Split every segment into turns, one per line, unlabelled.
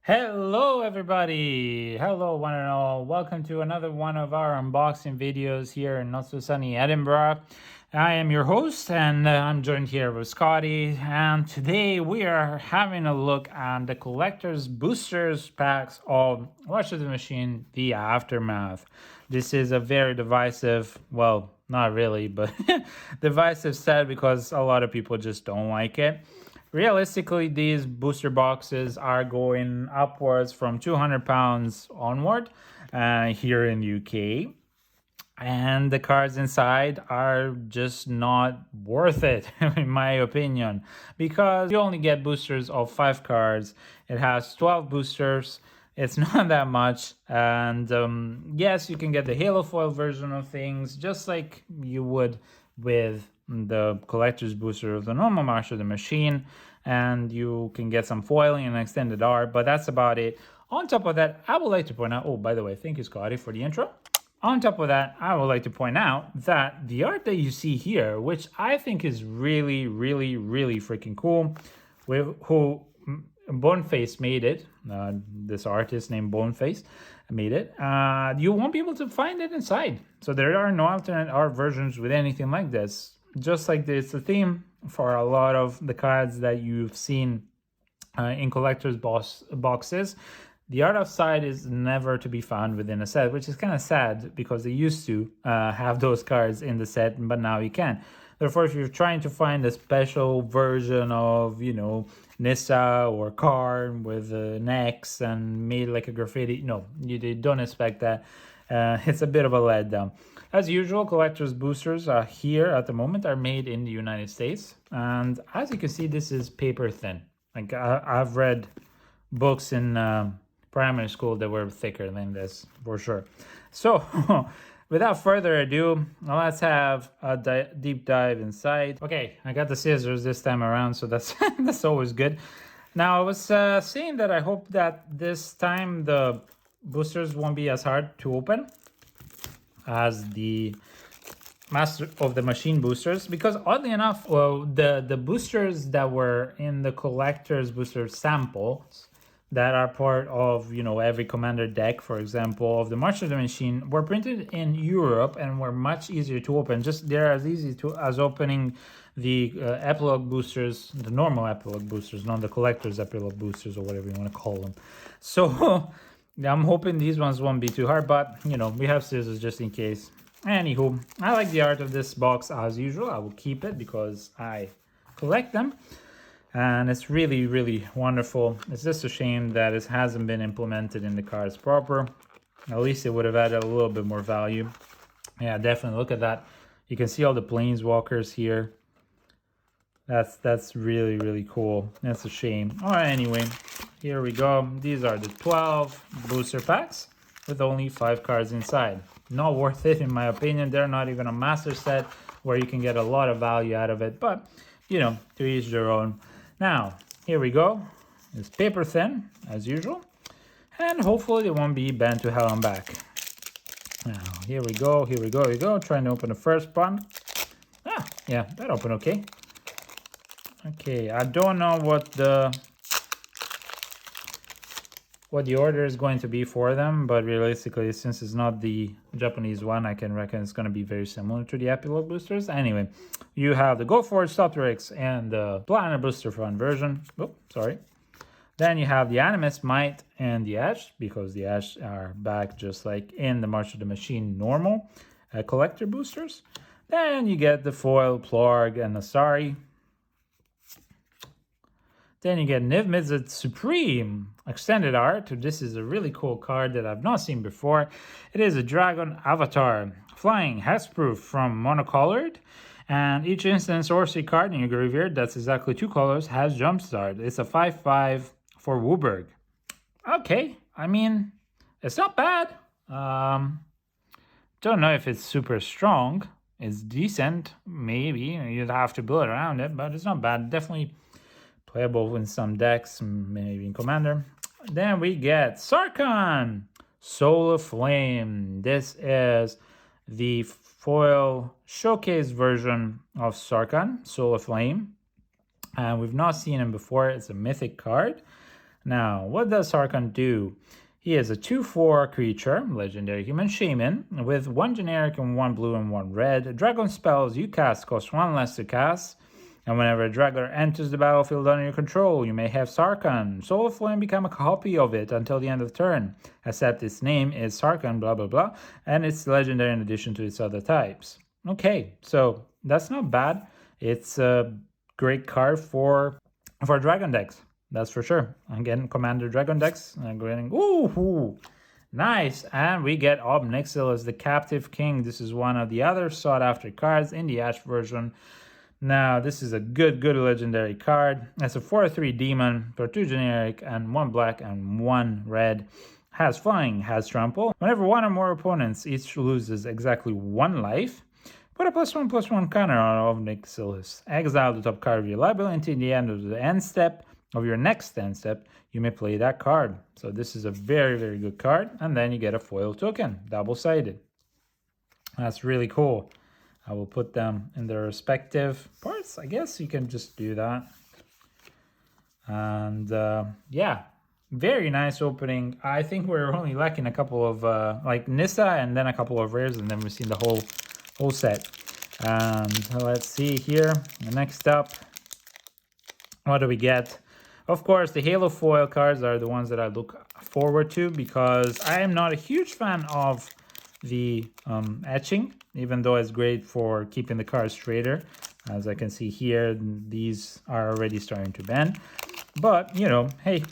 Hello everybody! Hello one and all. Welcome to another one of our unboxing videos here in not so sunny Edinburgh. I am your host and I'm joined here with Scotty, and today we are having a look at the collector's boosters packs of Watch of the Machine The Aftermath. This is a very divisive, well, not really, but divisive set because a lot of people just don't like it. Realistically, these booster boxes are going upwards from £200 onward here in the UK. And the cards inside are just not worth it, in my opinion, because you only get boosters of 5 cards. It has 12 boosters. It's not that much. And yes, you can get the Halo foil version of things, just like you would with the collector's booster of the normal March of the Machine, and you can get some foiling and extended art, but that's about it. On top of that, I would like to point out, oh, by the way, thank you, Scotty, for the intro. On top of that, I would like to point out that the art that you see here, which I think is really, really, really freaking cool, who Boneface made it, this artist named Boneface made it, you won't be able to find it inside. So there are no alternate art versions with anything like this. Just like it's a theme for a lot of the cards that you've seen in collector's boxes. The art outside is never to be found within a set, which is kind of sad because they used to have those cards in the set, but now you can't. Therefore, if you're trying to find a special version of, Nissa or Karn with an X and made like a graffiti, no, you don't expect that. It's a bit of a letdown. As usual, collector's boosters here at the moment are made in the United States. And as you can see, this is paper thin. Like I've read books in primary school that were thicker than this, for sure. So without further ado, let's have a deep dive inside. Okay, I got the scissors this time around, so that's that's always good. Now, I was saying that I hope that this time the boosters won't be as hard to open as the Master of the Machine boosters, because oddly enough, well, the boosters that were in the collector's booster samples that are part of every commander deck, for example, of the March of the Machine, were printed in Europe and were much easier to open. Just they're as easy to as opening the epilogue boosters, the normal epilogue boosters, not the collector's epilogue boosters or whatever you want to call them. So I'm hoping these ones won't be too hard, but we have scissors just in case. Anywho, I like the art of this box as usual. I will keep it because I collect them. And it's really, really wonderful. It's just a shame that it hasn't been implemented in the cards proper. At least it would have added a little bit more value. Yeah, definitely look at that. You can see all the planeswalkers here. That's really, really cool. That's a shame. All right, anyway, here we go. These are the 12 booster packs with only 5 cards inside. Not worth it, in my opinion. They're not even a master set where you can get a lot of value out of it. But, to each their own. Now, here we go. It's paper thin, as usual. And hopefully it won't be bent to hell and back. Now, here we go. Trying to open the first one. Ah, yeah, that opened okay. Okay, I don't know what the order is going to be for them, but realistically, since it's not the Japanese one, I can reckon it's going to be very similar to the epilogue boosters. Anyway, you have the Go Forward Stoptrix and the Planet Booster Fun version. Oh, sorry. Then you have the Animus Might and the Edge, because the Edge are back just like in the March of the Machine normal collector boosters. Then you get the foil Plorg and Asari. Then you get Niv Mizzet Supreme extended art. This is a really cool card that I've not seen before. It is a dragon avatar, flying, hexproof from monocolored, and each instant sorcery card in your graveyard that's exactly 2 colors has jumpstart. It's a 5/5 for Wooburg. Okay, I mean, it's not bad. Don't know if it's super strong. It's decent, maybe. You'd have to build around it, but it's not bad. Definitely playable in some decks, maybe in Commander. Then we get Sarkhan, Soul of Flame. This is the foil showcase version of Sarkhan, Soul of Flame. And we've not seen him before. It's a mythic card. Now, what does Sarkhan do? He is a 2/4 creature, legendary human shaman, with 1 generic and 1 blue and 1 red. Dragon spells you cast cost 1 less to cast. And whenever a Dragon enters the battlefield under your control, you may have Sarkhan. Soul Flame become a copy of it until the end of the turn, except its name is Sarkhan, blah blah blah, and it's legendary in addition to its other types. Okay, so that's not bad. It's a great card for Dragon decks, that's for sure. Again, Commander Dragon decks. I'm going, ooh, nice. And we get Ob Nixilis as the Captive King. This is one of the other sought after cards in the Ash version. Now, this is a good legendary card. It's a 4/3 demon for 2 generic and 1 black and 1 red. Has flying, has trample. Whenever 1 or more opponents each loses exactly 1 life, put a +1/+1 counter on Ob Nixilis. Exile the top card of your library until the end of the end step of your next end step. You may play that card. So this is a very good card. And then you get a foil token, double-sided. That's really cool. I will put them in their respective parts. I guess you can just do that. And yeah, very nice opening. I think we're only lacking a couple of like Nissa and then a couple of rares, and then we've seen the whole set. And let's see here. Next up, what do we get? Of course, the Halo foil cards are the ones that I look forward to, because I am not a huge fan of the etching, even though it's great for keeping the cards straighter. As I can see here, these are already starting to bend. But, you know, hey,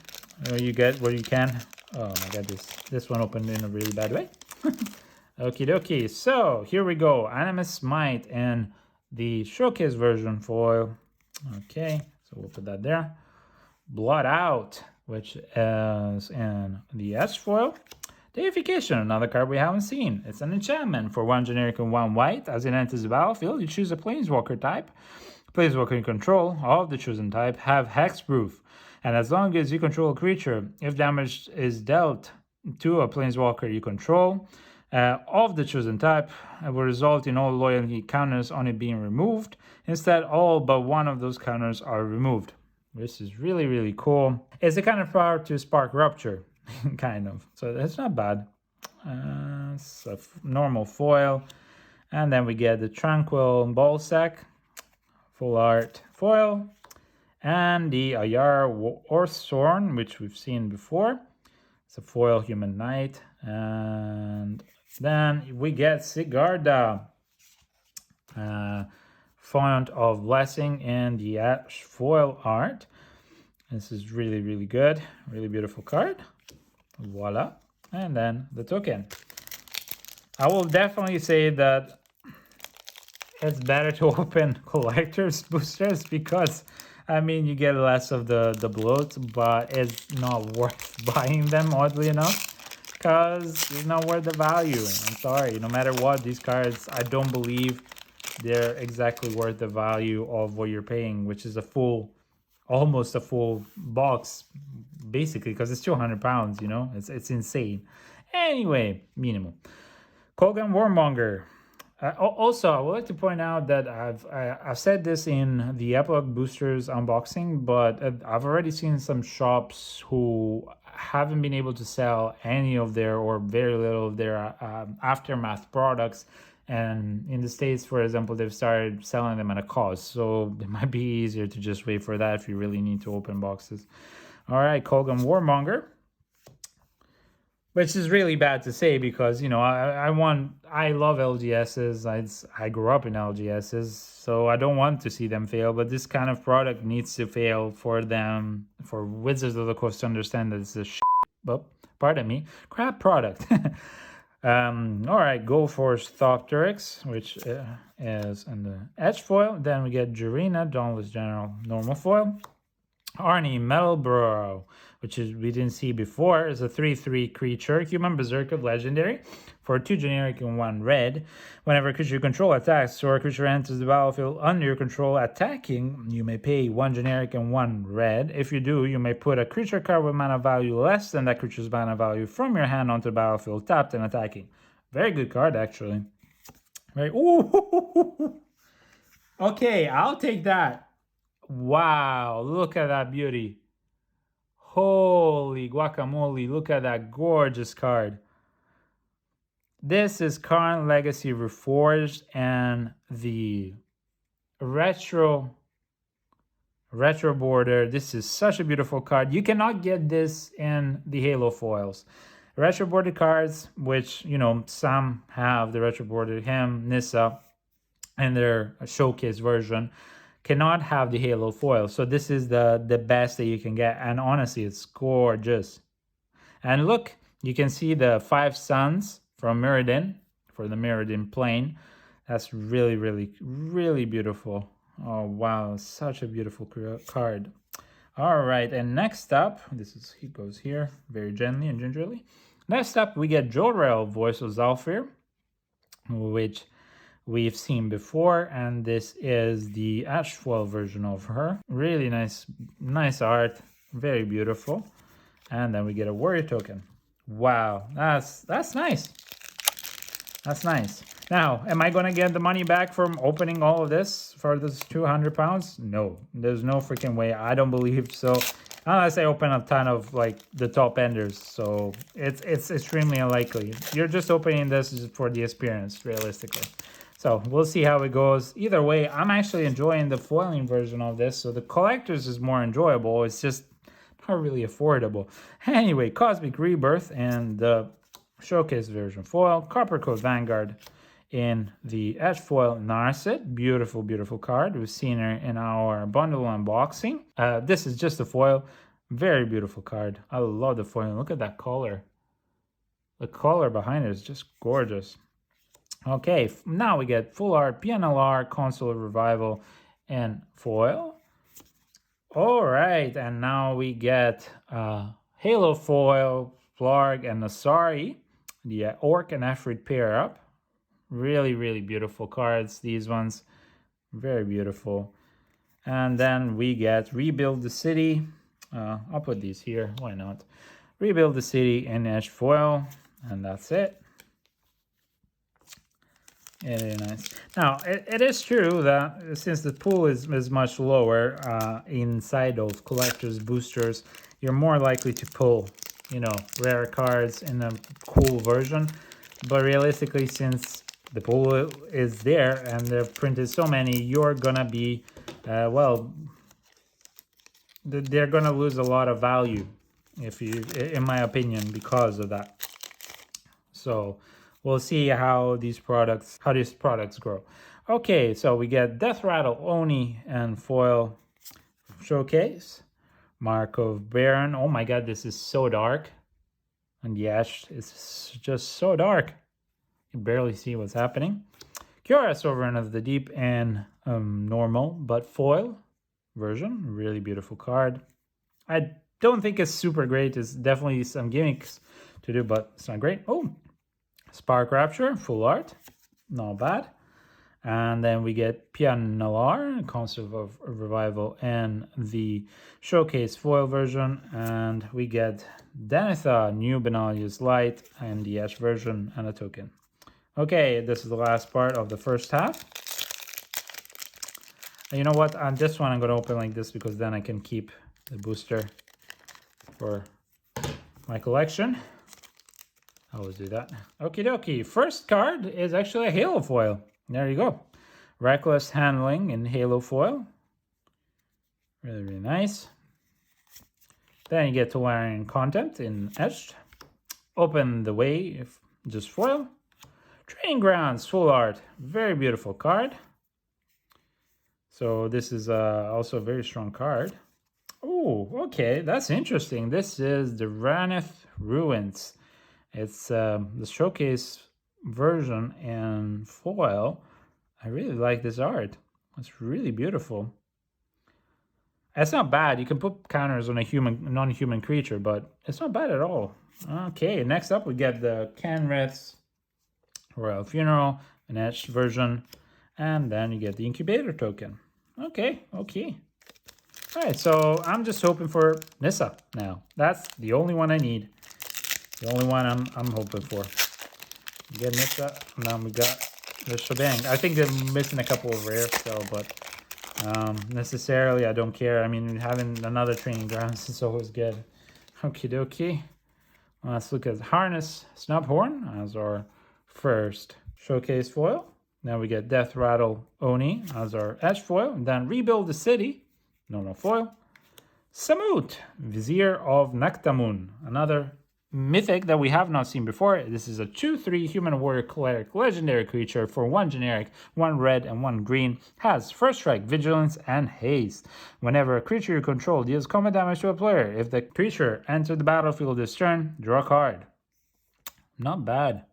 you get what you can. Oh my god, this one opened in a really bad way. Okie dokie. So, here we go. Animus Smite and the showcase version foil. Okay, so we'll put that there. Bloat Out, which is in the S foil. Deification, another card we haven't seen. It's an enchantment for 1 generic and 1 white. As it enters the battlefield, you choose a Planeswalker type. Planeswalker you control of the chosen type have hexproof. And as long as you control a creature, if damage is dealt to a Planeswalker you control of the chosen type, it will result in all loyalty counters on it being removed. Instead, all but 1 of those counters are removed. This is really cool. It's the kind of power to spark rupture. Kind of, so that's not bad. It's a normal foil, and then we get the Tranquil Ballsack full art foil, and the Ayar Orthorn, which we've seen before. It's a foil human knight, and then we get Sigarda, Font of Blessing in the Ash foil art. This is really good, really beautiful card. Voila. And then the token. I will definitely say that it's better to open collector's boosters, because I mean you get less of the bloat, but it's not worth buying them, oddly enough, because it's not worth the value. I'm sorry, no matter what, these cards, I don't believe they're exactly worth the value of what you're paying, which is almost a full box, basically, because it's 200 pounds, you know, it's insane. Anyway, minimal. Kolgan Warmonger. Also, I would like to point out that I've said this in the Epilogue Boosters unboxing, but I've already seen some shops who haven't been able to sell any of their, or very little of their Aftermath products. And in the States, for example, they've started selling them at a cost. So it might be easier to just wait for that if you really need to open boxes. All right, Kolgan Warmonger. Which is really bad to say, because, you know, I love LGSs. I grew up in LGSs, so I don't want to see them fail. But this kind of product needs to fail for Wizards of the Coast to understand that it's a crap product. All right, Go Force Thopteryx, which is in the edge foil. Then we get Jurina, Dauntless General, normal foil. Arnie Metalbrow, which we didn't see before, is a 3/3 creature, human berserker, legendary, for 2 generic and 1 red. Whenever a creature you control attacks, or a creature enters the battlefield under your control attacking, you may pay 1 generic and 1 red. If you do, you may put a creature card with mana value less than that creature's mana value from your hand onto the battlefield, tapped and attacking. Very good card, actually. Very. Ooh. Okay, I'll take that. Wow, look at that beauty. Holy guacamole, look at that gorgeous card. This is Current Legacy Reforged, and the retro border. This is such a beautiful card. You cannot get this in the Halo foils. Retro border cards, which, you know, some have the retro border, him, Nissa, and their showcase version, cannot have the Halo foil. So this is the best that you can get, and honestly, it's gorgeous. And look, you can see the 5 suns from Mirrodin for the Mirrodin plane. That's really, really, really beautiful. Oh wow, such a beautiful card. All right, and next up, he goes here very gently and gingerly. Next up, we get Jor-El, Voice of Zhalfir, which we've seen before, and this is the Ash foil version of her. Really nice art, very beautiful. And then we get a warrior token. Wow, that's nice. That's nice. Now, am I gonna get the money back from opening all of this for this 200 pounds? No, there's no freaking way. I don't believe so. Unless I open a ton of like the top enders, so it's extremely unlikely. You're just opening this for the experience, realistically. So we'll see how it goes. Either way, I'm actually enjoying the foiling version of this, so the collectors is more enjoyable. It's just not really affordable. Anyway, Cosmic Rebirth and the showcase version foil, Copper Coat Vanguard in the edge foil Narset. Beautiful, beautiful card. We've seen her in our bundle unboxing. This is just a foil. Very beautiful card. I love the foil. Look at that color. The color behind it is just gorgeous. Okay, now we get full art PNLR, Console Revival, and foil. All right, and now we get Halo foil, Flarg, and Nasari, the Orc and Efreet pair up. Really, really beautiful cards, these ones. Very beautiful. And then we get Rebuild the City. I'll put these here, why not? Rebuild the City in edge foil, and that's it. Very nice. Now, it is true that since the pool is much lower inside of collectors, boosters, you're more likely to pull, you know, rare cards in a cool version. But realistically, since the pool is there and they've printed so many, you're gonna be, well, they're gonna lose a lot of value, in my opinion, because of that. So we'll see how these products grow. Okay, so we get Death Rattle, Oni, and foil showcase. Mark of Baron. Oh my god, this is so dark. And the ash is just so dark. You barely see what's happening. Kiora, Sovereign of the Deep, and normal, but foil version. Really beautiful card. I don't think it's super great. It's definitely some gimmicks to do, but it's not great. Oh, Spark Rapture, full art. Not bad. And then we get Pianalar, Concept of Revival, and the Showcase foil version. And we get Denethor, New Benalius Light, and the Edge version, and a token. Okay, this is the last part of the first half. And you know what? On this one, I'm going to open like this because then I can keep the booster for my collection. I always do that. Okie dokie. First card is actually a Halo foil. There you go. Reckless Handling in Halo foil. Really, really nice. Then you get Tolarian Contempt in Etched. Open the Way, if just foil. Training Grounds, full art. Very beautiful card. So this is also a very strong card. Oh, okay. That's interesting. This is the Ranith Ruins. It's the showcase version in foil. I really like this art. It's really beautiful. It's not bad. You can put counters on a non-human creature, but it's not bad at all. Okay, next up we get the Kenrith's Royal Funeral, an etched version, and then you get the Incubator token. Okay. All right, so I'm just hoping for Nissa now. That's the only one I need. The only one I'm hoping for. Get Nissa, and then we got the shebang. I think they're missing a couple of rares still, but necessarily I don't care. I mean, having another Training Grounds is always good. Okie dokie. Let's look at Harness Snubhorn as our first showcase foil. Then we get Death Rattle Oni as our edge foil. And then Rebuild the City, normal foil. Samut, Vizier of Naktamun, another mythic that we have not seen before. This is a 2/3 human warrior cleric legendary creature for 1 generic, 1 red, and 1 green. Has first strike, vigilance, and haste. Whenever a creature you control deals combat damage to a player, if the creature enters the battlefield this turn, draw a card. Not bad.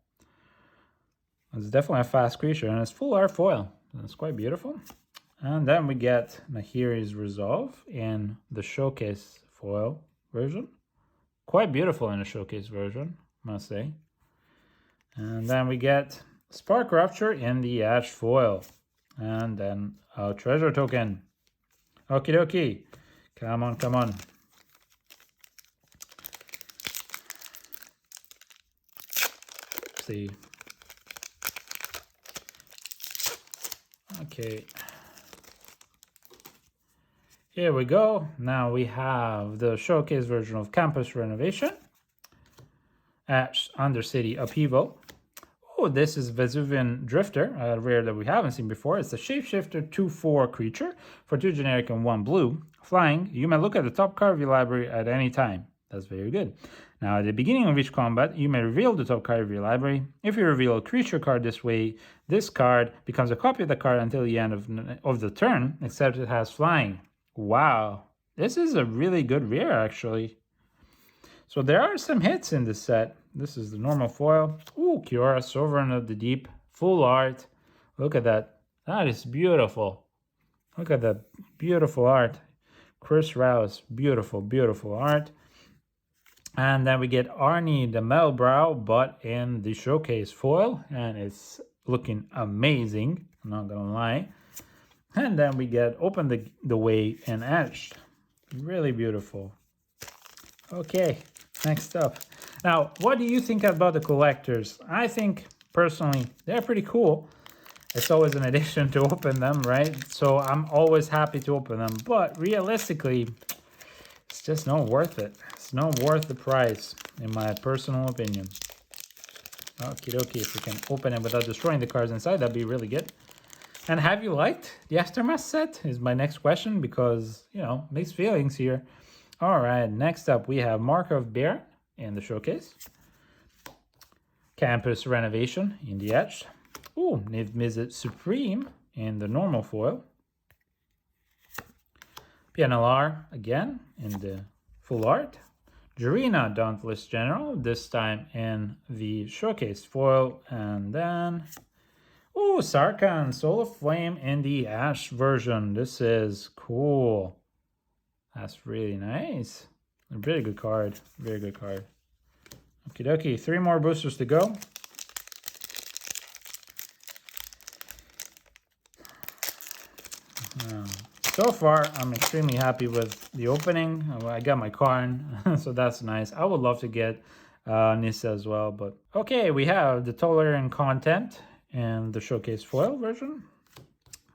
It's definitely a fast creature, and it's full art foil. It's quite beautiful. And then we get Nahiri's Resolve in the showcase foil version. Quite beautiful in the showcase version, must say. And then we get Spark Rupture in the Ash foil. And then a treasure token. Okie dokie. Come on, come on. Let's see. Okay. Here we go. Now we have the showcase version of Campus Renovation. Ash Undercity Upheaval. Oh, this is Vesuvian Drifter, a rare that we haven't seen before. It's a shapeshifter 2/4 creature for 2 generic and 1 blue. Flying, you may look at the top card of your library at any time. That's very good. Now, at the beginning of each combat, you may reveal the top card of your library. If you reveal a creature card this way, this card becomes a copy of the card until the end of the turn, except it has flying. Wow, this is a really good rare, actually. So there are some hits in this set. This is the normal foil. Ooh, Kiora, Sovereign of the Deep, full art. Look at that. That is beautiful. Look at that beautiful art. Chris Rouse, beautiful, beautiful art. And then we get Arnie the Melbrow, but in the showcase foil. And it's looking amazing, I'm not gonna lie. And then we get Open the Way in Etched. Really beautiful. Okay, next up. Now, what do you think about the collectors? I think, personally, they're pretty cool. It's always an addition to open them, right? So I'm always happy to open them. But realistically, it's just not worth it. It's not worth the price, in my personal opinion. Okie dokie, if we can open it without destroying the cards inside, that'd be really good. And have you liked the Aftermath set is my next question, because, you know, mixed feelings here. All right, next up we have Mark of Baron in the showcase. Campus Renovation in the Etched. Ooh, Niv-Mizzet Supreme in the normal foil. PNLR again in the full art. Jarina Dauntless General, this time in the showcase foil. And then, ooh, Sarkhan Soul of Flame in the Ash version. This is cool. That's really nice. A very good card. Very good card. Okie dokie. 3 more boosters to go. So far, I'm extremely happy with the opening. I got my Karn, so that's nice. I would love to get Nissa as well, but okay, we have the Tolerant Content and the Showcase Foil version.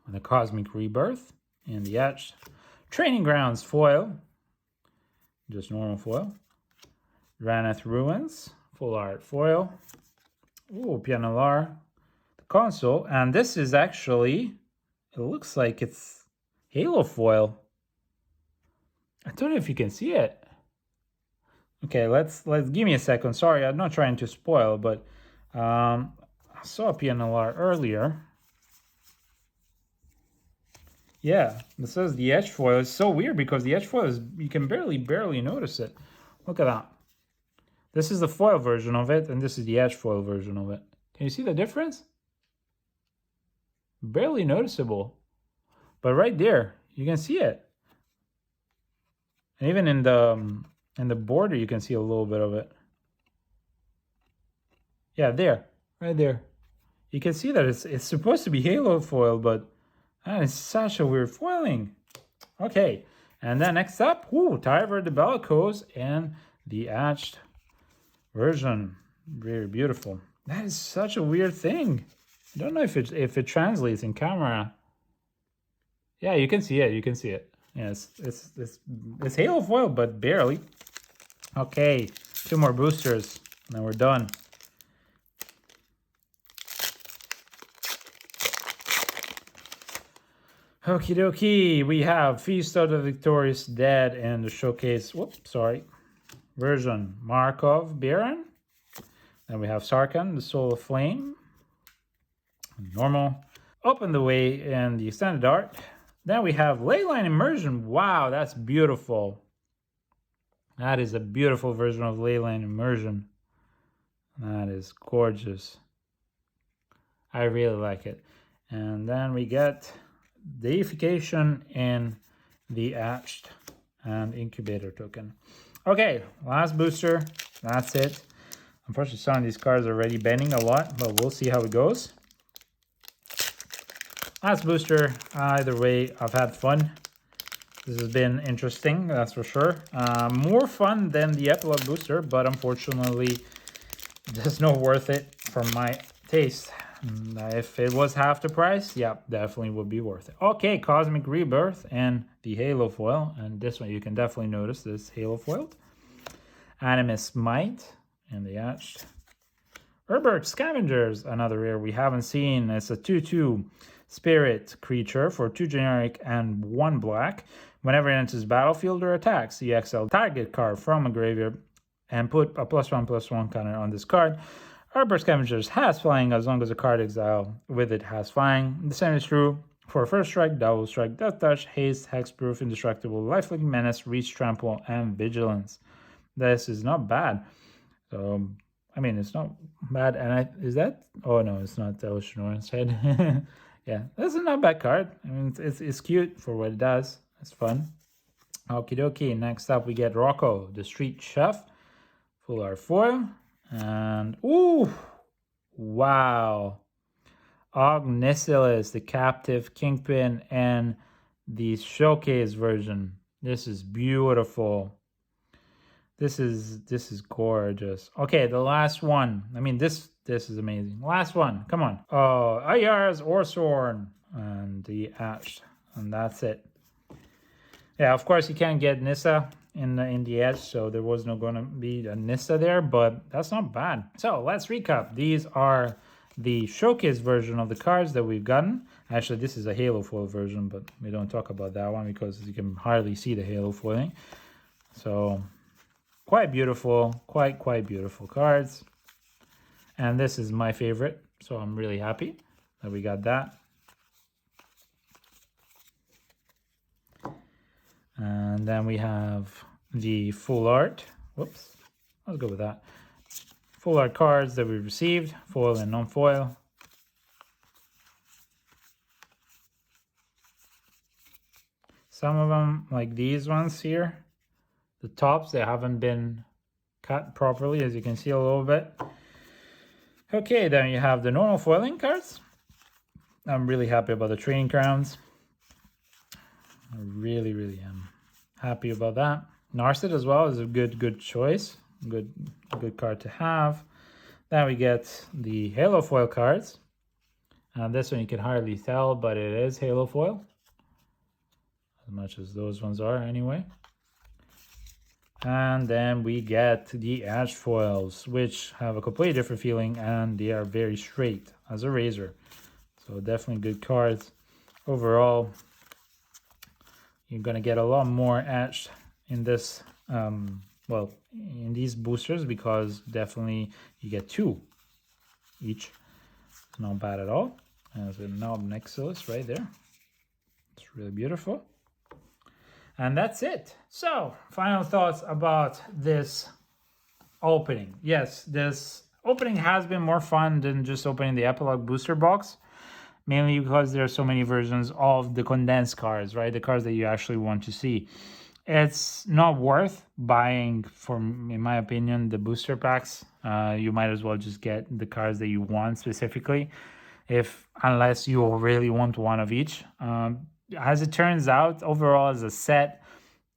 The Cosmic Rebirth and the Etched. Training Grounds Foil, just normal foil. Raneth Ruins, full art foil. Ooh, PNLR. The console, and this is actually, it looks like it's Halo foil. I don't know if you can see it. Okay, let's give me a second. Sorry, I'm not trying to spoil, but I saw PNLR earlier. Yeah, this says the edge foil. It's so weird because the edge foil is, you can barely notice it. Look at that. This is the foil version of it, and this is the edge foil version of it. Can you see the difference? Barely noticeable. But right there, you can see it. And even in the border, you can see a little bit of it. Yeah, there, right there. You can see that it's supposed to be Halo foil, but it's such a weird foiling. Okay, and then next up, Tyver the Bellicose and the Etched version. Very beautiful. That is such a weird thing. I don't know if it translates in camera. Yeah, you can see it. You can see it. Yeah, it's Halo foil, but barely. Okay, 2 more boosters, and then we're done. Okie dokie, we have Feast of the Victorious Dead and the showcase, version, Markov Baron. Then we have Sarkhan, the Soul of Flame, normal. Open the Way and the extended art. Then we have Leyline Immersion. Wow, that's beautiful. That is a beautiful version of Leyline Immersion. That is gorgeous. I really like it. And then we get Deification in the Etched and Incubator token. Okay, last booster. That's it. Unfortunately, some of these cards are already bending a lot, but we'll see how it goes. Last booster. Either way, I've had fun. This has been interesting, that's for sure. More fun than the Epilogue booster, but unfortunately, just not worth it for my taste. If it was half the price, yeah, definitely would be worth it. Okay, Cosmic Rebirth and the Halo foil. And this one you can definitely notice this Halo foiled. Animus Might and the Etched. Urberg Scavengers, another rare we haven't seen. It's a 2/2 spirit creature for 2 generic and 1 black. Whenever it enters battlefield or attacks, you exile target card from a graveyard and put a +1/+1 counter on this card. Urberg Scavengers has flying as long as a card exile with it has flying. The same is true for First Strike, Double Strike, Death Touch, Haste, Hexproof, Indestructible, Lifelink Menace, Reach, Trample, and Vigilance. This is not bad. So, I mean, it's not bad. And is that? Oh no, it's not the Oceanoran's head. Yeah, this is not a bad card. I mean, it's cute for what it does. It's fun. Okie dokie. Next up, we get Rocco, the Street Chef, full art foil, and ooh, wow, Ognisilus, the Captive Kingpin, and the showcase version. This is beautiful. This is gorgeous. Okay, the last one. I mean, this is amazing. Last one. Come on. Oh, Ayar's Orsorn and the Etched, and that's it. Yeah, of course you can't get Nissa in the edge, so there was no going to be a Nissa there, but that's not bad. So let's recap. These are the showcase version of the cards that we've gotten. Actually, this is a Halo foil version, but we don't talk about that one because you can hardly see the Halo foiling. So quite beautiful, quite beautiful cards. And this is my favorite, so I'm really happy that we got that. And then we have the full art. Whoops, let's go with that. Full art cards that we received, foil and non-foil. Some of them, like these ones here, the tops, they haven't been cut properly, as you can see a little bit. Okay, then you have the normal foiling cards. I'm really happy about the Training Crowns. I really am happy about that. Narset as well is a good choice. Good card to have. Then we get the Halo foil cards. And this one you can hardly tell, but it is Halo foil. As much as those ones are anyway. And then we get the Edge foils, which have a completely different feeling, and they are very straight as a razor. So definitely good cards. Overall, you're gonna get a lot more etched in this, in these boosters, because definitely you get 2 each. It's not bad at all. There's a knob Nexus right there. It's really beautiful. And that's it. So, final thoughts about this opening. Yes, this opening has been more fun than just opening the Epilogue booster box, mainly because there are so many versions of the condensed cards, right? The cards that you actually want to see. It's not worth buying, in my opinion, the booster packs. You might as well just get the cards that you want specifically, unless you really want one of each. As it turns out, overall as a set,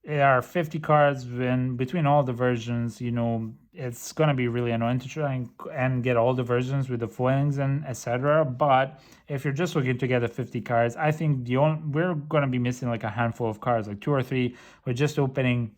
there are 50 cards between all the versions. You know, it's going to be really annoying to try and get all the versions with the foilings and etc. But if you're just looking to get the 50 cards, I think we're going to be missing like a handful of cards, like 2 or 3. We're just opening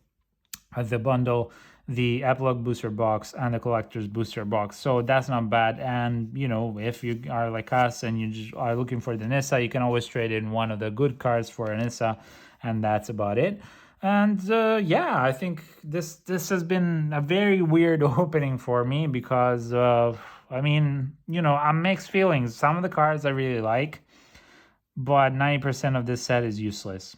the bundle the epilogue booster box and the collector's booster box, so that's not bad. And you know, if you are like us and you just are looking for the Nissa, you can always trade in one of the good cards for a Nissa, and that's about it. And yeah, I think this has been a very weird opening for me, because I mean, you know, I'm mixed feelings. Some of the cards I really like, but 90% of this set is useless,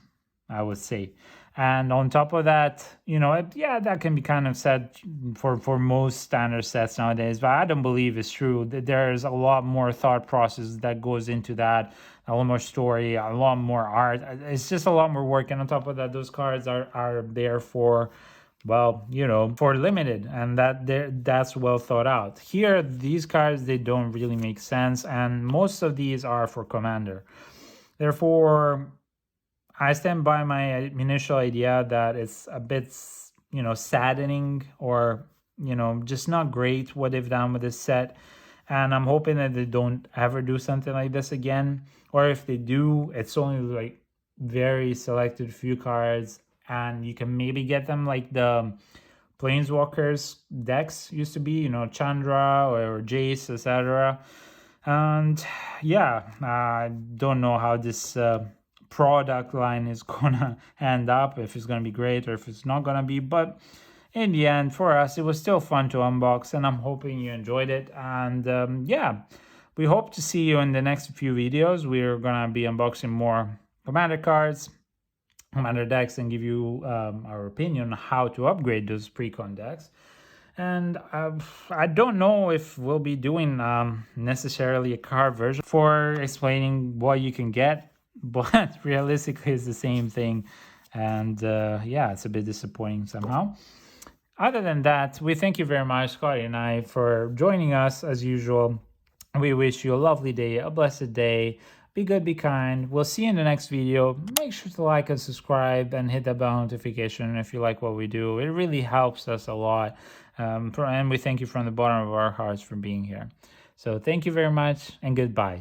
I would say. And on top of that, you know, yeah, that can be kind of said for most standard sets nowadays, but I don't believe it's true. There's a lot more thought process that goes into that, a lot more story, a lot more art. It's just a lot more work. And on top of that, those cards are there for, well, you know, for limited, and that's well thought out. Here, these cards, they don't really make sense, and most of these are for Commander. Therefore, I stand by my initial idea that it's a bit, you know, saddening, or, you know, just not great what they've done with this set. And I'm hoping that they don't ever do something like this again. Or if they do, it's only like very selected few cards, and you can maybe get them like the Planeswalkers decks used to be, you know, Chandra or Jace, etc. And yeah, I don't know how this product line is gonna end up, if it's gonna be great or if it's not gonna be. But in the end, for us, it was still fun to unbox, and I'm hoping you enjoyed it. And yeah, we hope to see you in the next few videos. We're gonna be unboxing more Commander cards, Commander decks, and give you our opinion on how to upgrade those pre-con decks. And I don't know if we'll be doing necessarily a card version for explaining what you can get, but realistically it's the same thing. And yeah, it's a bit disappointing somehow. Other than that, we thank you very much, Scotty and I, for joining us as usual. We wish you a lovely day, a blessed day. Be good, be kind. We'll see you in the next video. Make sure to like and subscribe and hit that bell notification if you like what we do. It really helps us a lot. And we thank you from the bottom of our hearts for being here. So thank you very much, and goodbye.